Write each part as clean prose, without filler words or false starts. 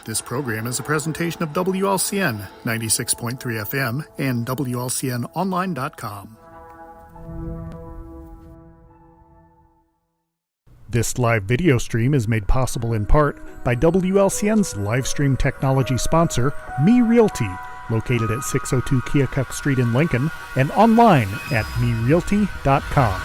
This program is a presentation of WLCN 96.3 FM and WLCNonline.com. This live video stream is made possible in part by WLCN's live stream technology sponsor, Me Realty, located at 602 Keokuk Street in Lincoln, and online at merealty.com.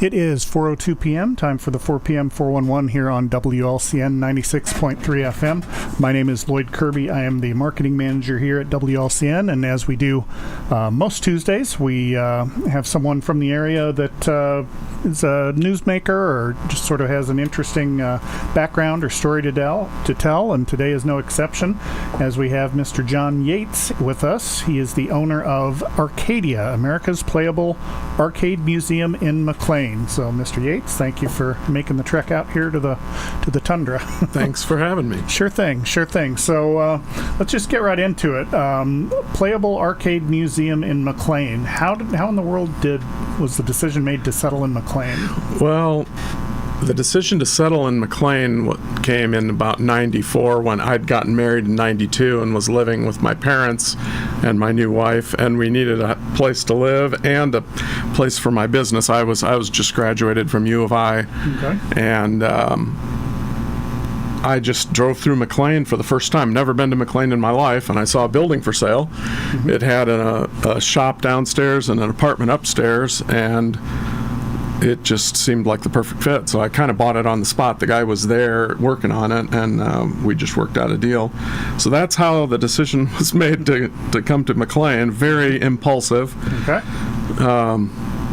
It is 4:02 p.m., time for the 4 p.m. 411 here on WLCN 96.3 FM. My name is Loyd Kirby. I am the marketing manager here at WLCN, and as we do most Tuesdays, we have someone from the area that is a newsmaker or just sort of has an interesting background or story to tell, and today is no exception, as we have Mr. John Yates with us. He is the owner of Arcadia, America's Playable Arcade Museum in McLean. So, Mr. Yates, thank you for making the trek out here to the tundra. Thanks for having me. Sure thing. So, let's just get right into it. Playable Arcade Museum in McLean. How in the world was the decision made to settle in McLean? Well, the decision to settle in McLean came in about 94 when I'd gotten married in 92 and was living with my parents and my new wife, and we needed a place to live and a place for my business. I was just graduated from U of I, okay. And I just drove through McLean for the first time. Never been to McLean in my life, and I saw a building for sale. Mm-hmm. It had a shop downstairs and an apartment upstairs, and it just seemed like the perfect fit. So I kind of bought it on the spot. The guy was there working on it, and we just worked out a deal. So that's how the decision was made to come to McLean. Very impulsive. Okay.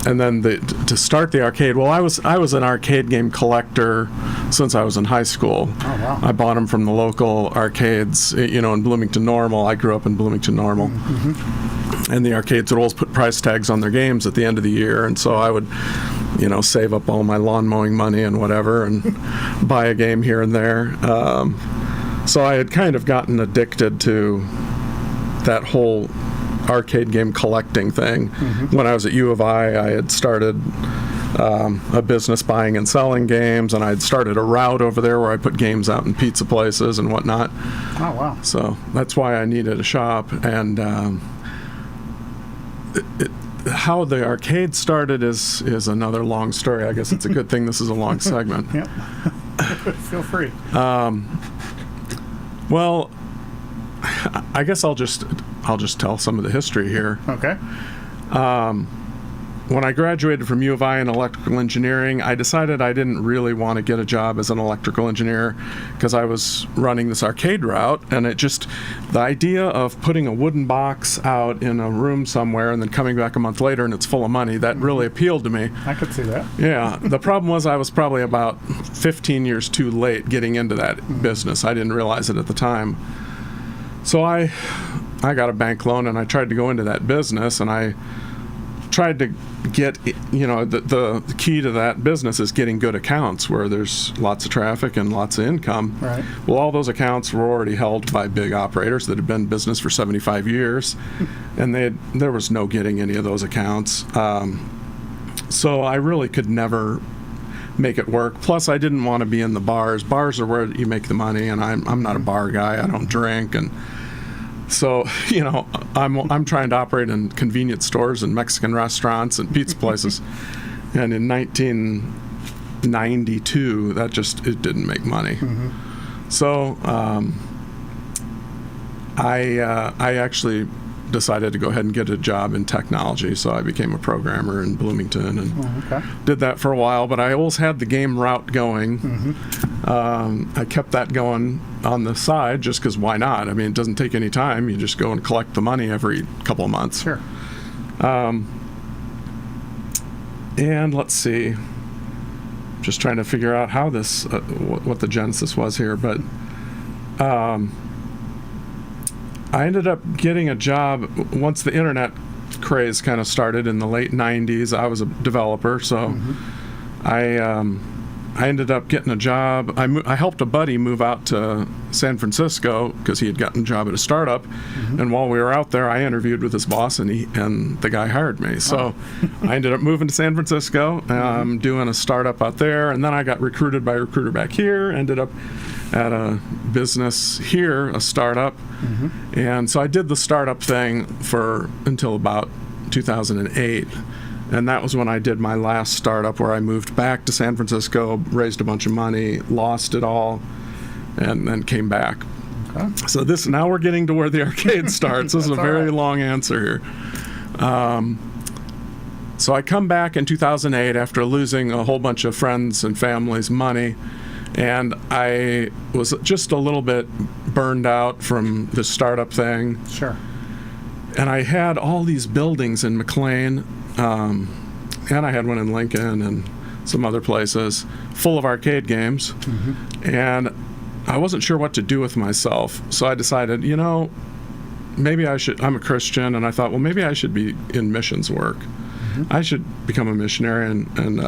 And then to start the arcade, well, I was an arcade game collector since I was in high school. Oh, wow. I bought them from the local arcades, in Bloomington Normal. I grew up in Bloomington Normal. Mm-hmm. And the arcades would always put price tags on their games at the end of the year, and so I would save up all my lawn mowing money and whatever and buy a game here and there. So I had kind of gotten addicted to that whole arcade game collecting thing. Mm-hmm. When I was at U of I had started a business buying and selling games, and I'd started a route over there where I put games out in pizza places and whatnot. Oh, wow. So that's why I needed a shop, and how the arcade started is another long story. I guess it's a good thing this is a long segment. Yep. Feel free. Well, I guess I'll just tell some of the history here. Okay. When I graduated from U of I in electrical engineering, I decided I didn't really want to get a job as an electrical engineer because I was running this arcade route, and the idea of putting a wooden box out in a room somewhere and then coming back a month later and it's full of money, that really appealed to me. I could see that. Yeah. The problem was I was probably about 15 years too late getting into that business. I didn't realize it at the time. So I got a bank loan, and I tried to go into that business, and I tried to get, the key to that business is getting good accounts where there's lots of traffic and lots of income. Right. Well, all those accounts were already held by big operators that had been in business for 75 years, and there was no getting any of those accounts. So I really could never make it work. Plus, I didn't want to be in the bars. Bars are where you make the money, and I'm not a bar guy. I don't drink, and so I'm trying to operate in convenience stores and Mexican restaurants and pizza places. And in 1992, it didn't make money. Mm-hmm. So I actually decided to go ahead and get a job in technology, so I became a programmer in Bloomington and did that for a while, but I always had the game route going. Mm-hmm. I kept that going on the side just because why not? I mean, it doesn't take any time. You just go and collect the money every couple of months. Sure. And let's see. just trying to figure out how this, what the genesis was here. But I ended up getting a job once the internet craze kind of started in the late 90s. I was a developer, so I ended up getting a job. I helped a buddy move out to San Francisco because he had gotten a job at a startup. And while we were out there, I interviewed with his boss, and the guy hired me. So I ended up moving to San Francisco, doing a startup out there. And then I got recruited by a recruiter back here, ended up at a business here, a startup. And so I did the startup thing until about 2008. And that was when I did my last startup, where I moved back to San Francisco, raised a bunch of money, lost it all, and then came back. Okay. So now we're getting to where the arcade starts. This is a very long answer here. So I come back in 2008 after losing a whole bunch of friends and family's money, and I was just a little bit burned out from the startup thing. Sure. And I had all these buildings in McLean, and I had one in Lincoln and some other places, full of arcade games. And I wasn't sure what to do with myself. So I decided, maybe I should, I'm a Christian, and I thought, well, maybe I should be in missions work. I should become a missionary. And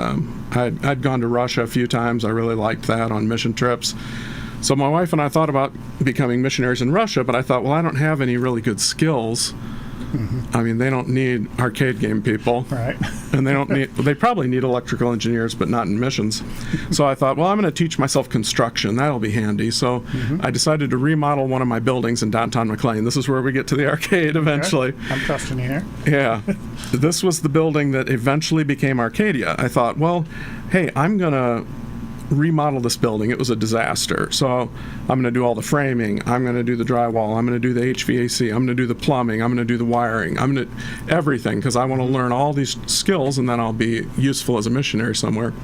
I'd gone to Russia a few times. I really liked that on mission trips. So my wife and I thought about becoming missionaries in Russia, but I thought, well, I don't have any really good skills. I mean, they don't need arcade game people. Right. And they probably need electrical engineers, but not in missions. So I thought, well, I'm going to teach myself construction. That'll be handy. So I decided to remodel one of my buildings in downtown McLean. This is where we get to the arcade eventually. Okay. I'm trusting you here. Yeah. This was the building that eventually became Arcadia. I thought, well, hey, I'm going to remodel this building. It was a disaster. So I'm going to do all the framing. I'm going to do the drywall. I'm going to do the HVAC. I'm going to do the plumbing. I'm going to do the wiring. I'm going to everything, because I want to learn all these skills, and then I'll be useful as a missionary somewhere.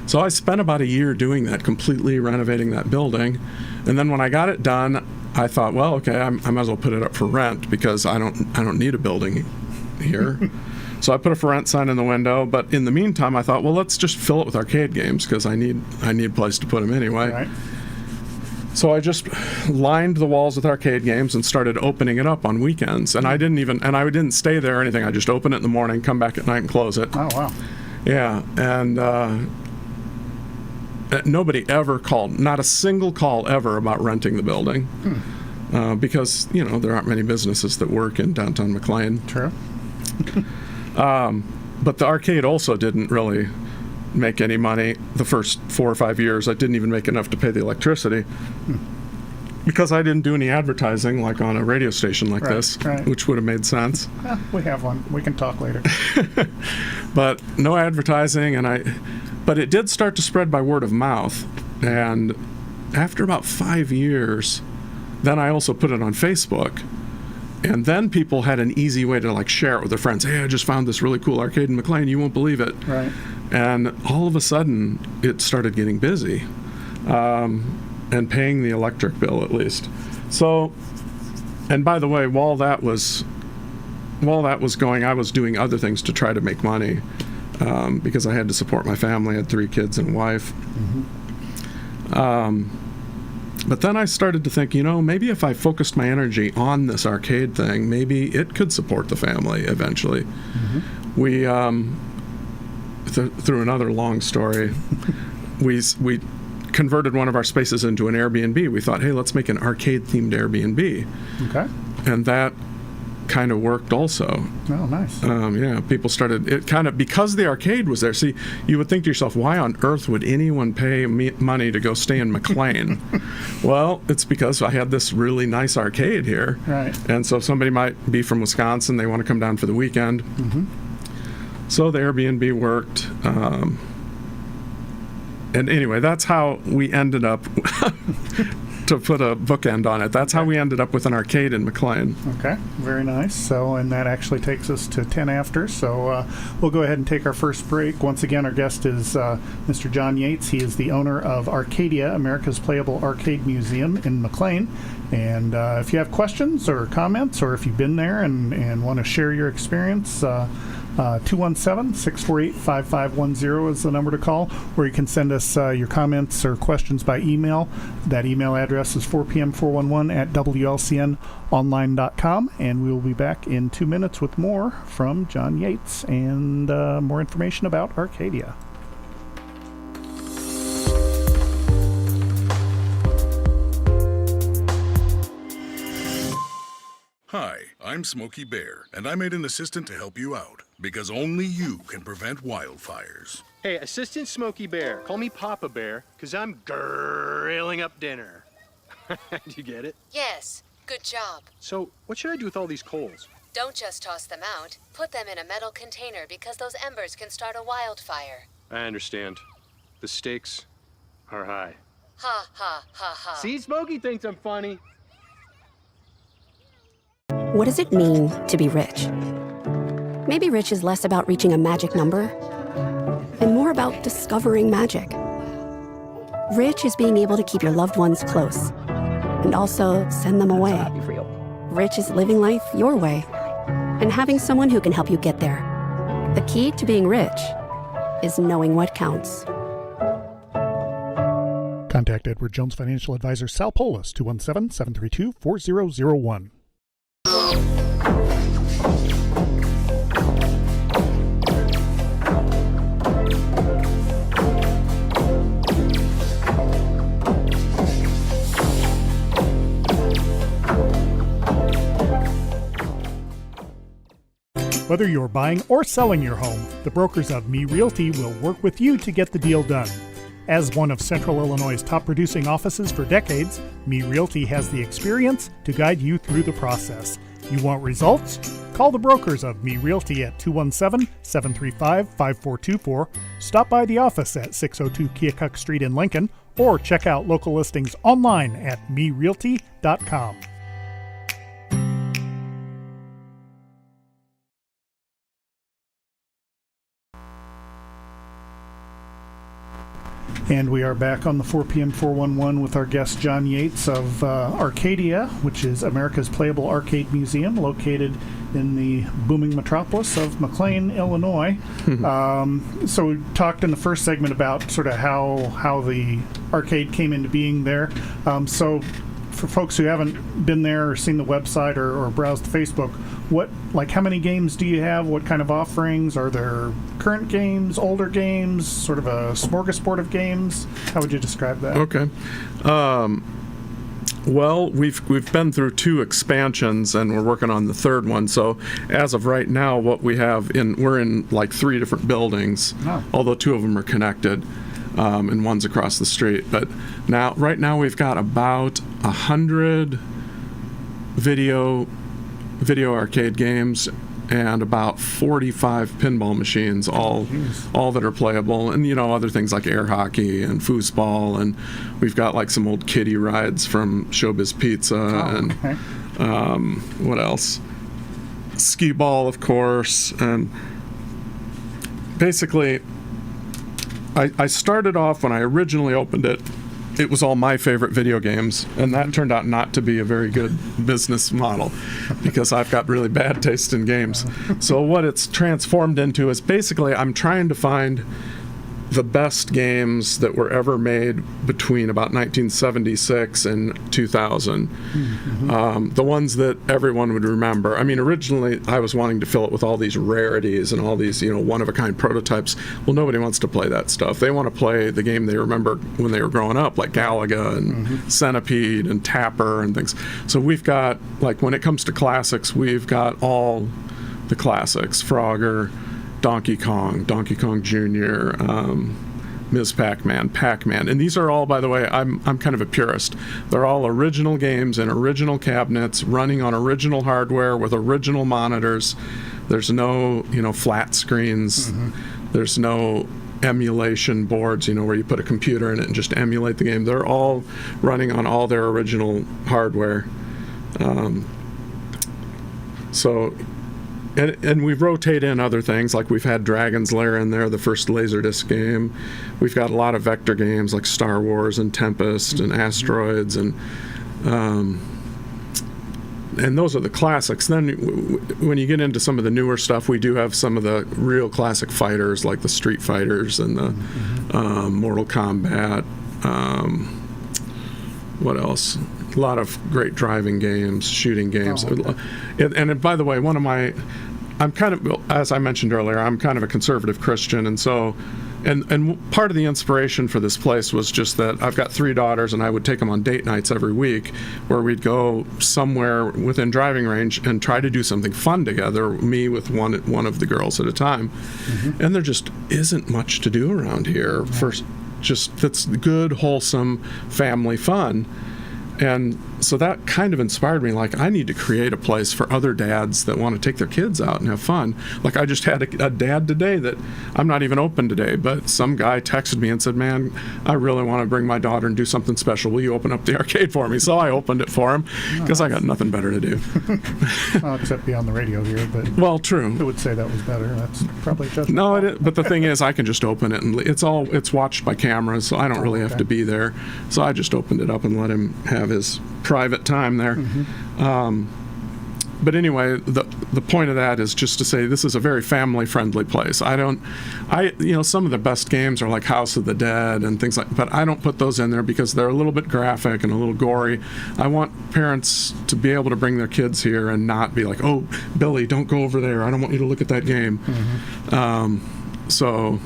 So I spent about a year doing that, completely renovating that building. And then when I got it done, I thought, well, okay, I might as well put it up for rent, because I don't need a building here. So I put a for rent sign in the window, but in the meantime, I thought, well, let's just fill it with arcade games, because I need a place to put them anyway. Right. So I just lined the walls with arcade games and started opening it up on weekends. And I didn't stay there or anything. I just open it in the morning, come back at night, and close it. Oh, wow. Yeah, and nobody ever called, not a single call ever about renting the building, because there aren't many businesses that work in downtown McLean. True. But the arcade also didn't really make any money the first 4 or 5 years. I didn't even make enough to pay the electricity, because I didn't do any advertising like on a radio station like this, which would have made sense. We have one. We can talk later. But no advertising, but it did start to spread by word of mouth. And after about 5 years, then I also put it on Facebook. And then people had an easy way to share it with their friends. Hey, I just found this really cool arcade in McLean. You won't believe it. Right. And all of a sudden, it started getting busy, and paying the electric bill at least. So, and by the way, while that was going, I was doing other things to try to make money, because I had to support my family. I had 3 kids and a wife. But then I started to think, maybe if I focused my energy on this arcade thing, maybe it could support the family eventually. We, through another long story, we converted one of our spaces into an Airbnb. We thought, hey, let's make an arcade-themed Airbnb. Okay. And that kind of worked also. Oh, nice. Yeah, people started, it kind of, because the arcade was there. See, you would think to yourself, why on earth would anyone pay money to go stay in McLean? Well, it's because I had this really nice arcade here. Right. And so somebody might be from Wisconsin, they want to come down for the weekend. So the Airbnb worked. And anyway, that's how we ended up, to put a bookend on it, that's how we ended up with an arcade in McLean. Okay, very nice. So, and that actually takes us to 10 after. So we'll go ahead and take our first break. Once again, our guest is Mr. John Yates. He is the owner of Arcadia, America's Playable Arcade Museum in McLean. And if you have questions or comments, or if you've been there and want to share your experience, 217-648-5510 is the number to call, or you can send us your comments or questions by email. That email address is 4pm411@wlcnonline.com, and we will be back in 2 minutes with more from John Yates and more information about Arcadia. Hi, I'm Smokey Bear, and I made an assistant to help you out, because only you can prevent wildfires. Hey, Assistant Smokey Bear. Call me Papa Bear, because I'm grilling up dinner. Do you get it? Yes, good job. So, what should I do with all these coals? Don't just toss them out. Put them in a metal container because those embers can start a wildfire. I understand. The stakes are high. Ha ha ha ha. See, Smokey thinks I'm funny. What does it mean to be rich? Maybe rich is less about reaching a magic number and more about discovering magic. Rich is being able to keep your loved ones close and also send them away. Rich is living life your way and having someone who can help you get there. The key to being rich is knowing what counts. Contact Edward Jones Financial Advisor Sal Polis, 217-732-4001. Whether you're buying or selling your home, the brokers of Me Realty will work with you to get the deal done. As one of Central Illinois' top producing offices for decades, Me Realty has the experience to guide you through the process. You want results? Call the brokers of Me Realty at 217-735-5424, stop by the office at 602 Keokuk Street in Lincoln, or check out local listings online at merealty.com. And we are back on the 4PM 411 with our guest John Yates of Arcadia, which is America's Playable Arcade Museum, located in the booming metropolis of McLean, Illinois. So we talked in the first segment about sort of how the arcade came into being there. So for folks who haven't been there or seen the website or browsed Facebook, how many games do you have? What kind of offerings? Are there current games, older games, sort of a smorgasbord of games? How would you describe that? Okay. Well, we've been through 2 expansions, and we're working on the 3rd one. So as of right now, what we have we're in like 3 different buildings, although 2 of them are connected, and one's across the street. But right now we've got about 100 video arcade games and about 45 pinball machines, all that are playable, and other things like air hockey and foosball, and we've got like some old kiddie rides from Showbiz Pizza, what else? Skee ball, of course, and basically I started off when I originally opened it. It was all my favorite video games, and that turned out not to be a very good business model because I've got really bad taste in games. So what it's transformed into is basically I'm trying to find the best games that were ever made between about 1976 and 2000. The ones that everyone would remember. I mean, originally I was wanting to fill it with all these rarities and all these, one-of-a-kind prototypes. Well, nobody wants to play that stuff. They want to play the game they remember when they were growing up, like Galaga and Centipede and Tapper and things. So we've got, like, when it comes to classics, we've got all the classics. Frogger, Donkey Kong Jr., Ms. Pac-Man, and these are all, by the way, I'm kind of a purist. They're all original games in original cabinets, running on original hardware with original monitors. There's no, flat screens. There's no emulation boards, where you put a computer in it and just emulate the game. They're all running on all their original hardware. And we rotate in other things, like we've had Dragon's Lair in there, the first Laserdisc game. We've got a lot of vector games like Star Wars and Tempest and Asteroids, and and those are the classics. Then when you get into some of the newer stuff, we do have some of the real classic fighters like the Street Fighters and the Mortal Kombat. What else? A lot of great driving games, shooting games. And by the way, I'm kind of, as I mentioned earlier, I'm kind of a conservative Christian, and so, and part of the inspiration for this place was just that I've got 3 daughters, and I would take them on date nights every week, where we'd go somewhere within driving range and try to do something fun together, me with one of the girls at a time. And there just isn't much to do around here for just that's good, wholesome family fun. And so that kind of inspired me, like, I need to create a place for other dads that want to take their kids out and have fun. Like, I just had a dad today that, I'm not even open today, but some guy texted me and said, man, I really want to bring my daughter and do something special. Will you open up the arcade for me? So I opened it for him, because I got nothing better to do. Well, except be on the radio here, but well, true. I would say that was better. That's probably just no, it is, but the thing is, I can just open it, and it's watched by cameras, so I don't really have to be there. So I just opened it up and let him have his private time there. But anyway, the point of that is just to say this is a very family friendly place. Some of the best games are like House of the Dead and things like, but I don't put those in there because they're a little bit graphic and a little gory. I want parents to be able to bring their kids here and not be like, oh, Billy, don't go over there. I don't want you to look at that game. So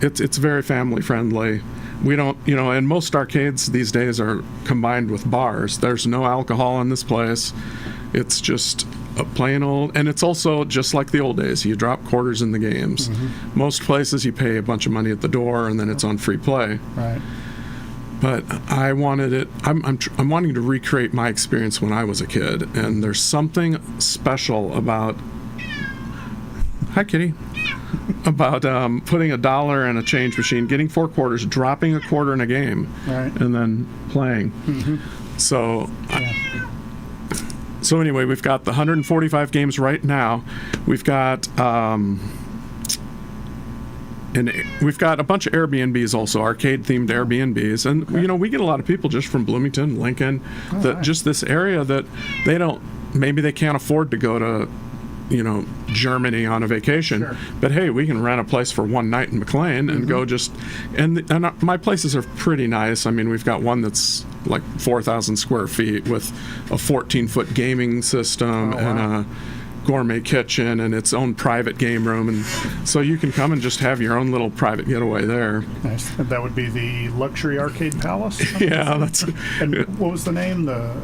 it's very family friendly. We don't, and most arcades these days are combined with bars. There's no alcohol in this place. It's just a plain old, and it's also just like the old days. You drop quarters in the games. Most places you pay a bunch of money at the door and then it's on free play. Right. But I wanted it, I'm wanting to recreate my experience when I was a kid, and there's something special about, hi kitty, about putting $1 in a change machine, getting 4 quarters, dropping a quarter in a game, and then playing. So, so anyway, we've got the 145 games right now. We've got we've got a bunch of Airbnbs also, arcade-themed Airbnbs, and we get a lot of people just from Bloomington, Lincoln, just this area that maybe they can't afford to go to Germany on a vacation, but hey, we can rent a place for one night in McLean and go and my places are pretty nice. I mean, we've got one that's like 4,000 square feet with a 14-foot gaming system and a gourmet kitchen and its own private game room, and so you can come and just have your own little private getaway there. Nice. That would be the Luxury Arcade Palace? Yeah, that's. And what was the name? The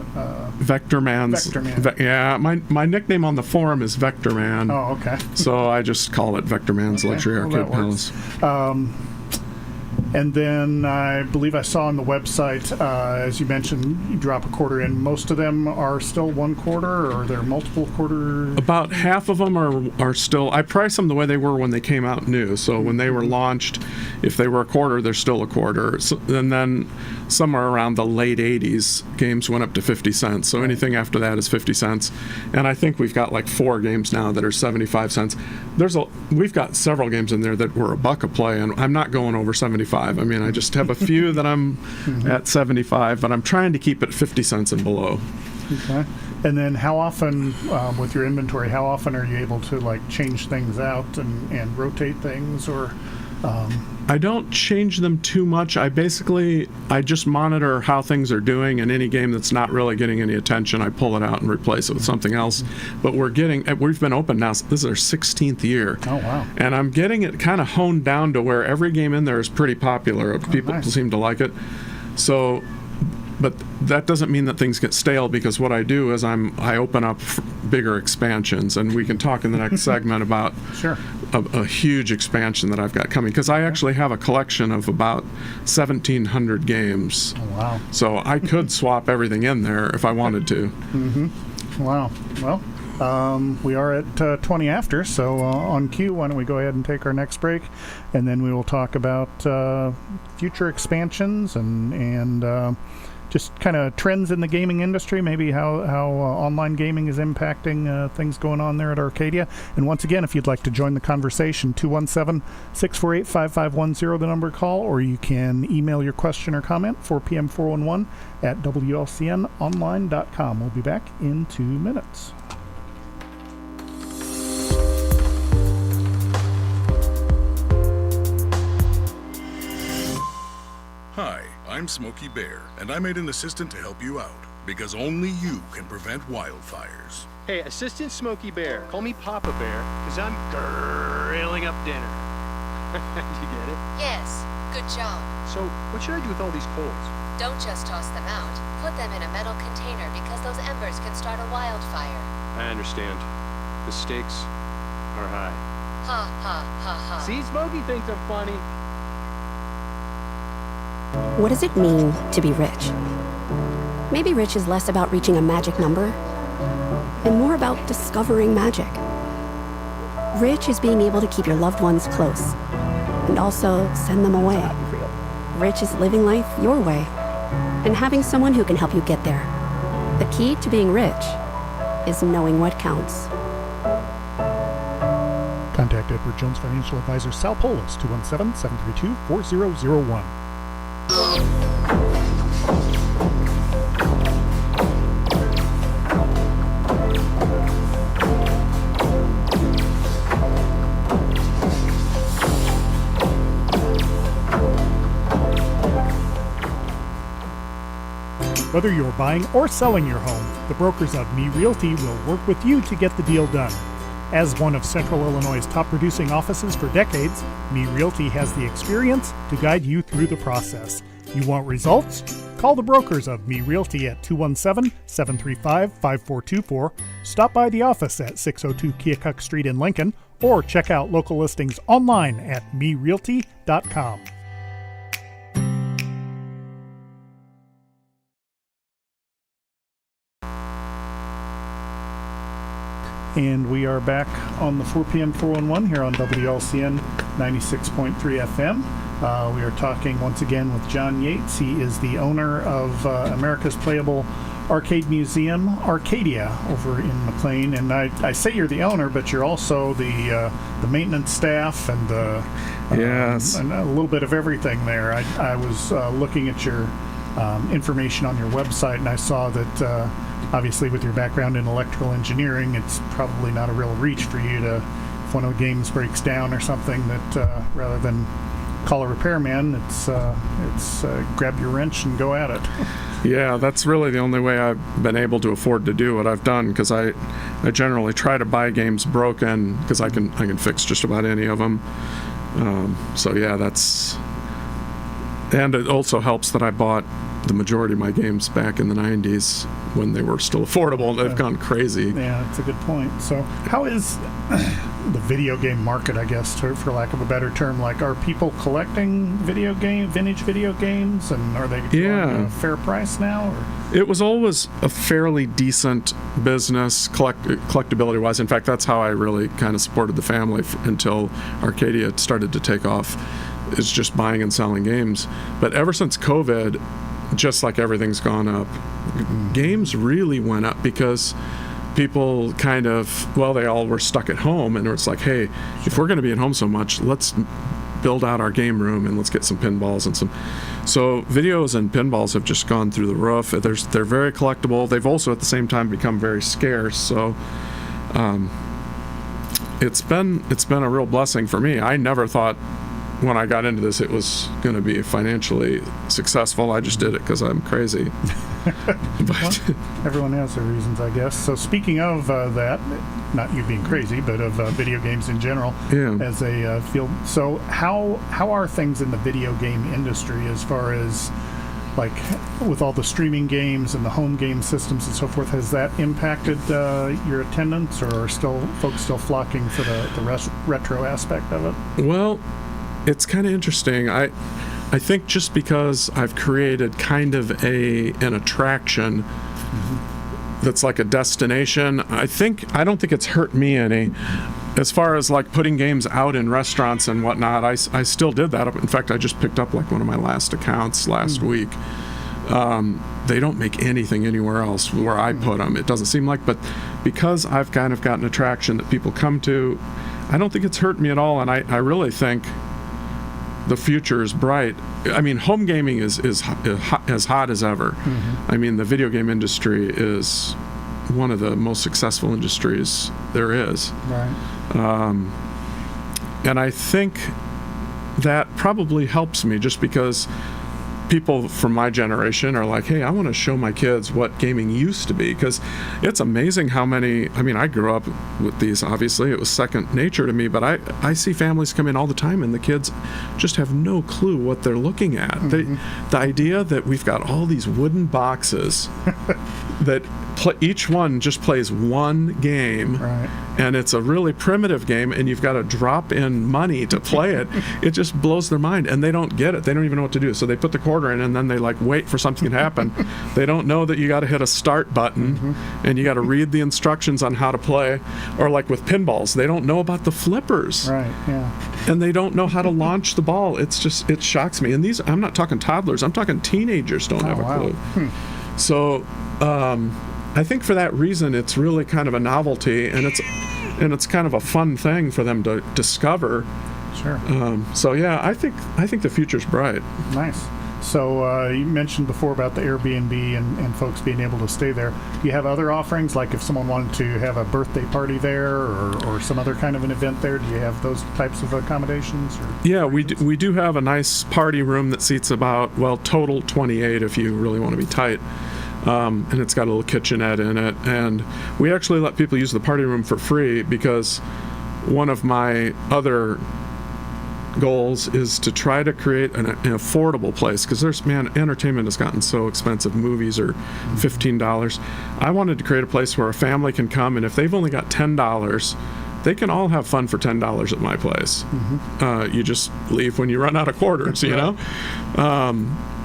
Vector Man's. Vector Man. Yeah, my nickname on the forum is Vector Man. Oh, okay. So I just call it Vector Man's Luxury Arcade Palace. And then I believe I saw on the website, as you mentioned, you drop a quarter in. Most of them are still 1 quarter, or are there multiple quarters? About half of them are still, I price them the way they were when they came out new. So when they were launched, if they were a quarter, they're still a quarter. So, and then somewhere around the late 80s, games went up to 50 cents. So anything after that is 50 cents. And I think we've got like 4 games now that are 75 cents. We've got several games in there that were $1 a play, and I'm not going over 75. I mean, I just have a few that I'm at 75, but I'm trying to keep it 50 cents and below. Okay. And then how often, with your inventory, how often are you able to like change things out and rotate things, or? I don't change them too much. I just monitor how things are doing, and any game that's not really getting any attention, I pull it out and replace it with something else. But we've been open now, this is our 16th year. Oh, wow. And I'm getting it kind of honed down to where every game in there is pretty popular. People seem to like it. So, but that doesn't mean that things get stale, because what I do is I open up bigger expansions, and we can talk in the next segment about a huge expansion that I've got coming, because I actually have a collection of about 1,700 games. Oh, wow. So I could swap everything in there if I wanted to. Wow. Well, we are at 20 after, so on cue, why don't we go ahead and take our next break, and then we will talk about future expansions and just kind of trends in the gaming industry, maybe how online gaming is impacting things going on there at Arcadia. And once again, if you'd like to join the conversation, 217-648-5510, the number to call, or you can email your question or comment, 4pm411 at WLCNonline.com. We'll be back in 2 minutes. Hi, I'm Smokey Bear, and I made an assistant to help you out, because only you can prevent wildfires. Hey, Assistant Smokey Bear, call me Papa Bear, because I'm grilling up dinner. Did you get it? Yes, good job. So, what should I do with all these coals? Don't just toss them out. Put them in a metal container because those embers can start a wildfire. I understand. The stakes are high. Ha ha ha ha. See, Smokey thinks I'm funny. What does it mean to be rich? Maybe rich is less about reaching a magic number and more about discovering magic. Rich is being able to keep your loved ones close and also send them away. Rich is living life your way and having someone who can help you get there. The key to being rich is knowing what counts. Contact Edward Jones Financial Advisor Sal Polis, 217-732-4001. Whether you're buying or selling your home, the brokers of Me Realty will work with you to get the deal done. As one of Central Illinois' top producing offices for decades, Me Realty has the experience to guide you through the process. You want results? Call the brokers of Me Realty at 217-735-5424, stop by the office at 602 Keokuk Street in Lincoln, or check out local listings online at merealty.com. And we are back on the 4 p.m. 411 here on WLCN 96.3 FM. We are talking once again with John Yates. He is the owner of America's Playable Arcade Museum, Arcadia, over in McLean. And I say you're the owner, but you're also the maintenance staff and Yes. and a little bit of everything there. I was looking at your information on your website, and I saw that obviously with your background in electrical engineering, it's probably not a real reach for you to, if one of the games breaks down or something, that rather than call a repairman, it's grab your wrench and go at it. Yeah, that's really the only way I've been able to afford to do what I've done, because I generally try to buy games broken because I can fix just about any of them. So yeah, and it also helps that I bought the majority of my games back in the 90s when they were still affordable. They've gone crazy. Yeah, that's a good point. So how is the video game market, I guess, for lack of a better term, like, are people collecting vintage video games, and are they going a fair price now? Or? It was always a fairly decent business collectability wise. In fact, that's how I really kind of supported the family until Arcadia started to take off, is just buying and selling games. But ever since COVID, just like everything's gone up, games really went up because people kind of, they all were stuck at home, and it's like, hey, if we're going to be at home so much, let's build out our game room and let's get some pinballs and so videos and pinballs have just gone through the roof. They're very collectible. They've also at the same time become very scarce. So it's been a real blessing for me. I never thought when I got into this it was going to be financially successful. I just did it because I'm crazy. Well, everyone has their reasons, I guess. So speaking of that, not you being crazy, but of video games in general, as a field. So how are things in the video game industry as far as, like, with all the streaming games and the home game systems and so forth? Has that impacted your attendance, or are folks still flocking for the retro aspect of it? Well, it's kind of interesting. I think just because I've created kind of an attraction that's like a destination, I don't think it's hurt me any. As far as like putting games out in restaurants and whatnot, I still did that. In fact, I just picked up like one of my last accounts last week. They don't make anything anywhere else where I put them. It doesn't seem like, but because I've kind of gotten attraction that people come to, I don't think it's hurt me at all, and I really think the future is bright. I mean, home gaming is as hot as ever. I mean, the video game industry is one of the most successful industries there is. Right. And I think that probably helps me, just because people from my generation are like, hey, I want to show my kids what gaming used to be, because it's amazing how many, I mean, I grew up with these, obviously, it was second nature to me, but I see families come in all the time and the kids just have no clue what they're looking at. The idea that we've got all these wooden boxes that each one just plays one game, Right. and it's a really primitive game, and you've got to drop in money to play it. It just blows their mind, and they don't get it. They don't even know what to do. So they put the quarter in, and then they like wait for something to happen. They don't know that you got to hit a start button, and you got to read the instructions on how to play. Or like with pinballs, they don't know about the flippers, Right. Yeah. and they don't know how to launch the ball. It's just, it shocks me. And these, I'm not talking toddlers, I'm talking teenagers don't have a wow. clue. So I think for that reason, it's really kind of a novelty, and it's kind of a fun thing for them to discover. Sure. So yeah, I think the future's bright. Nice. So you mentioned before about the Airbnb and folks being able to stay there. Do you have other offerings, like if someone wanted to have a birthday party there or some other kind of an event there? Do you have those types of accommodations? Or Yeah, we do have a nice party room that seats about, well, total 28 if you really want to be tight. And it's got a little kitchenette in it. And we actually let people use the party room for free, because one of my other goals is to try to create an affordable place, because entertainment has gotten so expensive. Movies are $15. I wanted to create a place where a family can come, and if they've only got $10, they can all have fun for $10 at my place. You just leave when you run out of quarters, you know?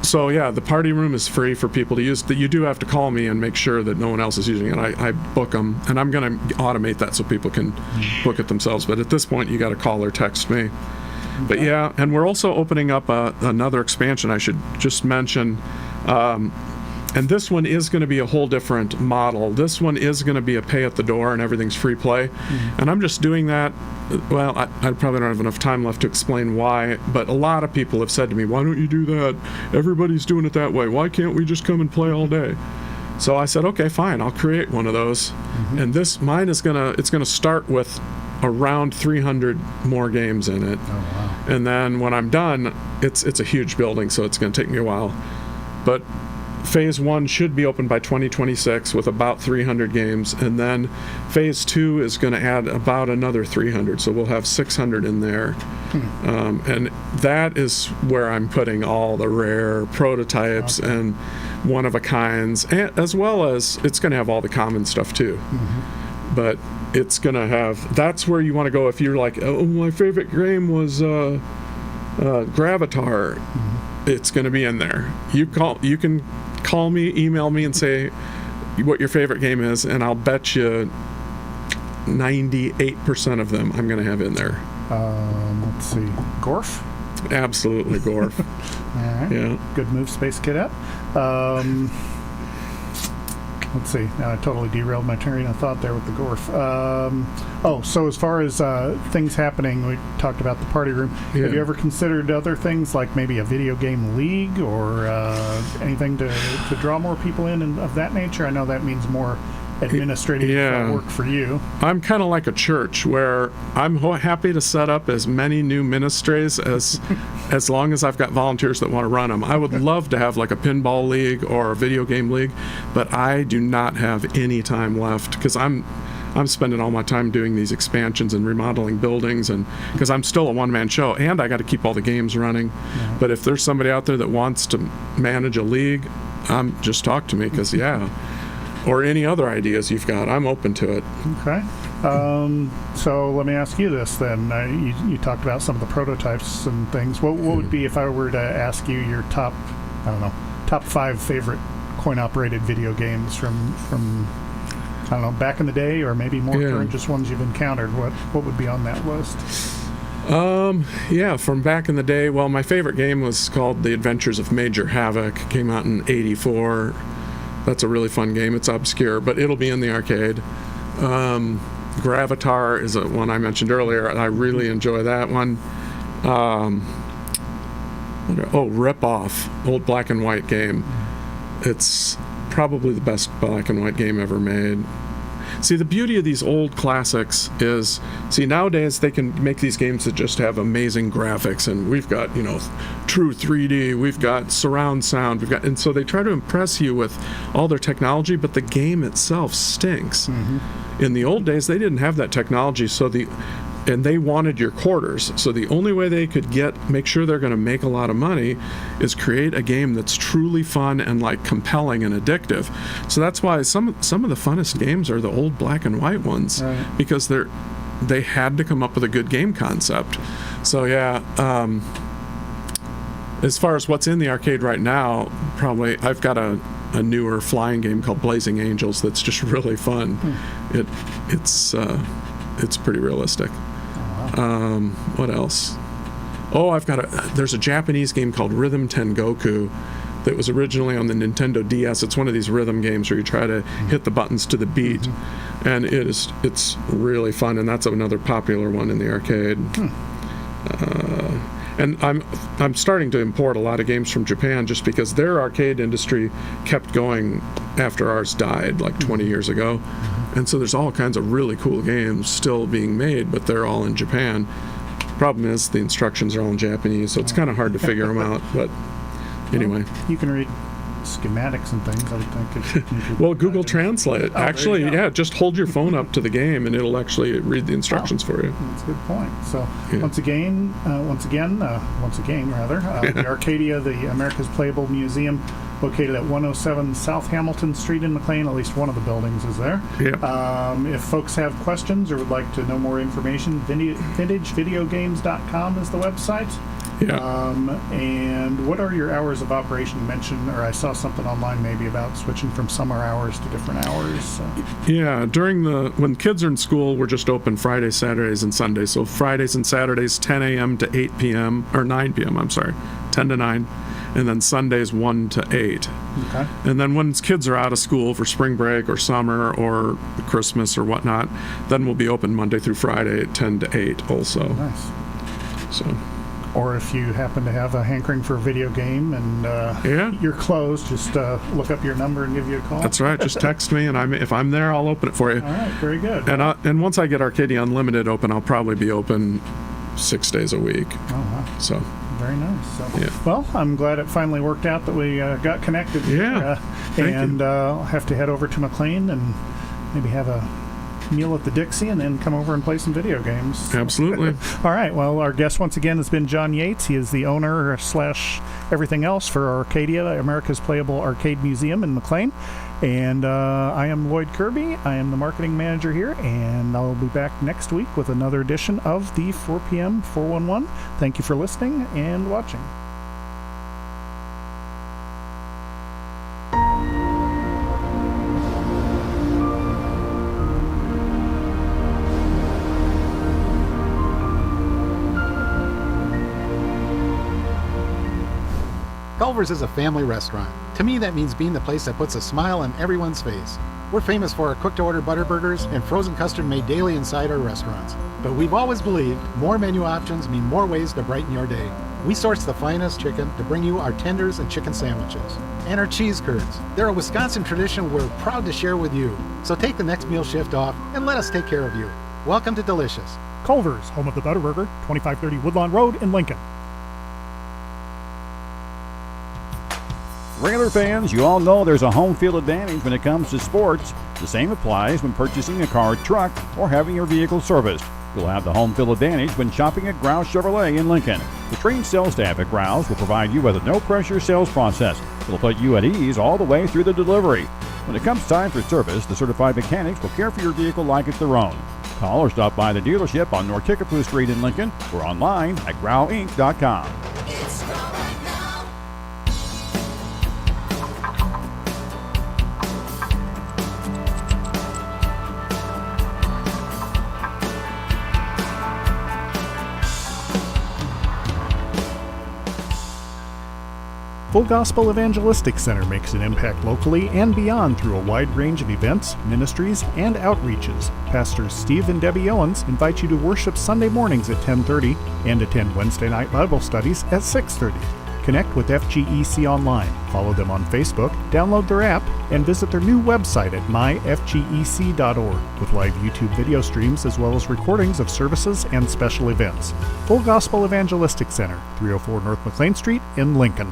So yeah, the party room is free for people to use. You do have to call me and make sure that no one else is using it. I book them, and I'm going to automate that so people can book it themselves. But at this point, you got to call or text me. But yeah, and we're also opening up another expansion I should just mention. And this one is going to be a whole different model. This one is going to be a pay at the door, and everything's free play. And I'm just doing that. Well, I probably don't have enough time left to explain why, but a lot of people have said to me, why don't you do that? Everybody's doing it that way. Why can't we just come and play all day? So I said, okay, fine, I'll create one of those. And mine is it's gonna start with around 300 more games in it. Oh, wow. And then when I'm done, it's a huge building, so it's gonna take me a while. But Phase 1 should be open by 2026 with about 300 games, and then Phase 2 is going to add about another 300, so we'll have 600 in there. And that is where I'm putting all the rare prototypes and one-of-a-kinds, as well as it's going to have all the common stuff too. But it's going to have, that's where you want to go if you're like, oh, my favorite game was Gravatar. It's going to be in there. You can call me, email me, and say what your favorite game is, and I'll bet you 98% of them I'm going to have in there. Let's see. Gorf? Absolutely, Gorf. All right. Yeah. Good move, Space Cadet. Let's see. Now I totally derailed my train of thought there with the Gorf. So as far as things happening, we talked about the party room. Yeah. Have you ever considered other things, like maybe a video game league or anything to draw more people in and of that nature? I know that means more administrative work for you. I'm kind of like a church where I'm happy to set up as many new ministries as long as I've got volunteers that want to run them. I would love to have like a pinball league or a video game league, but I do not have any time left, because I'm spending all my time doing these expansions and remodeling buildings, and because I'm still a one-man show and I got to keep all the games running. But if there's somebody out there that wants to manage a league, just talk to me, because or any other ideas you've got, I'm open to it. Okay. So let me ask you this then. You talked about some of the prototypes and things. What would be, if I were to ask you your top 5 favorite coin-operated video games from back in the day, or maybe more current, just ones you've encountered? What would be on that list? Yeah, from back in the day, well, my favorite game was called The Adventures of Major Havoc. Came out in '84. That's a really fun game. It's obscure, but it'll be in the arcade. Gravatar is one I mentioned earlier. I really enjoy that one. Rip Off, old black and white game. It's probably the best black and white game ever made. See, the beauty of these old classics is, nowadays they can make these games that just have amazing graphics, and we've got, true 3D, we've got surround sound, and so they try to impress you with all their technology, but the game itself stinks. Mm-hmm. In the old days, they didn't have that technology, and they wanted your quarters. So the only way they could make sure they're going to make a lot of money is create a game that's truly fun and compelling and addictive. So that's why some of the funnest games are the old black and white ones, right? Because they had to come up with a good game concept. So yeah, as far as what's in the arcade right now, probably I've got a newer flying game called Blazing Angels that's just really fun. It's pretty realistic. What else? There's a Japanese game called Rhythm Tengoku that was originally on the Nintendo DS. It's one of these rhythm games where you try to hit the buttons to the beat. Mm-hmm. And it's really fun, and that's another popular one in the arcade. And I'm starting to import a lot of games from Japan just because their arcade industry kept going after ours died 20 years ago. And so there's all kinds of really cool games still being made, but they're all in Japan. Problem is the instructions are all in Japanese, so it's kind of hard to figure them out. But anyway. You can read schematics and things, I would think. Well, Google Translate. Actually, just hold your phone up to the game and it'll actually read the instructions for you. That's a good point. So once again, the Arcadia, the America's Playable Museum, located at 107 South Hamilton Street in McLean. At least one of the buildings is there. Yeah. If folks have questions or would like to know more information, vintagevideogames.com is the website. Yeah. And what are your hours of operation? You mentioned, or I saw something online maybe about switching from summer hours to different hours. Yeah, when kids are in school, we're just open Fridays, Saturdays, and Sundays. So Fridays and Saturdays, 10 a.m. to 8 p.m., or 9 p.m., 10 to 9. And then Sundays 1 to 8. Okay. And then when kids are out of school for spring break or summer or Christmas or whatnot, then we'll be open Monday through Friday at 10 to 8 also. Nice. So. Or if you happen to have a hankering for a video game and you're closed, just look up your number and give you a call. That's right. Just text me, and if I'm there, I'll open it for you. All right. Very good. And once I get Arcadia Unlimited open, I'll probably be open 6 days a week. Oh, wow. So. Very nice. So, yeah. Well, I'm glad it finally worked out that we got connected. Yeah. And I'll have to head over to McLean and maybe have a meal at the Dixie and then come over and play some video games. Absolutely. All right. Well, our guest once again has been John Yates. He is the owner / everything else for Arcadia, America's Playable Arcade Museum in McLean. And I am Loyd Kirby. I am the marketing manager here, and I'll be back next week with another edition of the 4 p.m. 411. Thank you for listening and watching. Culver's is a family restaurant. To me, that means being the place that puts a smile on everyone's face. We're famous for our cooked-to-order butter burgers and frozen custard made daily inside our restaurants. But we've always believed more menu options mean more ways to brighten your day. We source the finest chicken to bring you our tenders and chicken sandwiches. And our cheese curds. They're a Wisconsin tradition we're proud to share with you. So take the next meal shift off and let us take care of you. Welcome to Delicious. Culver's, home of the Butterburger, 2530 Woodlawn Road in Lincoln. Regular fans, you all know there's a home field advantage when it comes to sports. The same applies when purchasing a car, truck, or having your vehicle serviced. You'll have the home field advantage when shopping at Grouse Chevrolet in Lincoln. The trained sales staff at Grouse will provide you with a no-pressure sales process. It'll put you at ease all the way through the delivery. When it comes time for service, the certified mechanics will care for your vehicle like it's their own. Call or stop by the dealership on North Kickapoo Street in Lincoln or online at growinc.com. Full Gospel Evangelistic Center makes an impact locally and beyond through a wide range of events, ministries, and outreaches. Pastors Steve and Debbie Owens invite you to worship Sunday mornings at 10:30 and attend Wednesday night Bible studies at 6:30. Connect with FGEC online, follow them on Facebook, download their app, and visit their new website at myfgec.org with live YouTube video streams as well as recordings of services and special events. Full Gospel Evangelistic Center, 304 North McLean Street in Lincoln.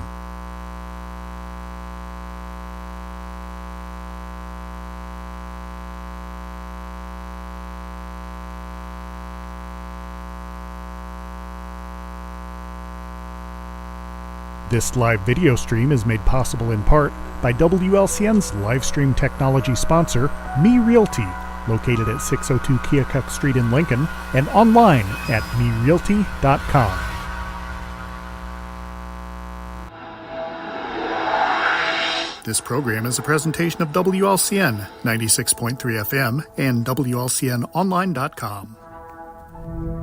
This live video stream is made possible in part by WLCN's live stream technology sponsor, Me Realty, located at 602 Keokuk Street in Lincoln, and online at merealty.com. This program is a presentation of WLCN 96.3 FM and WLCNonline.com.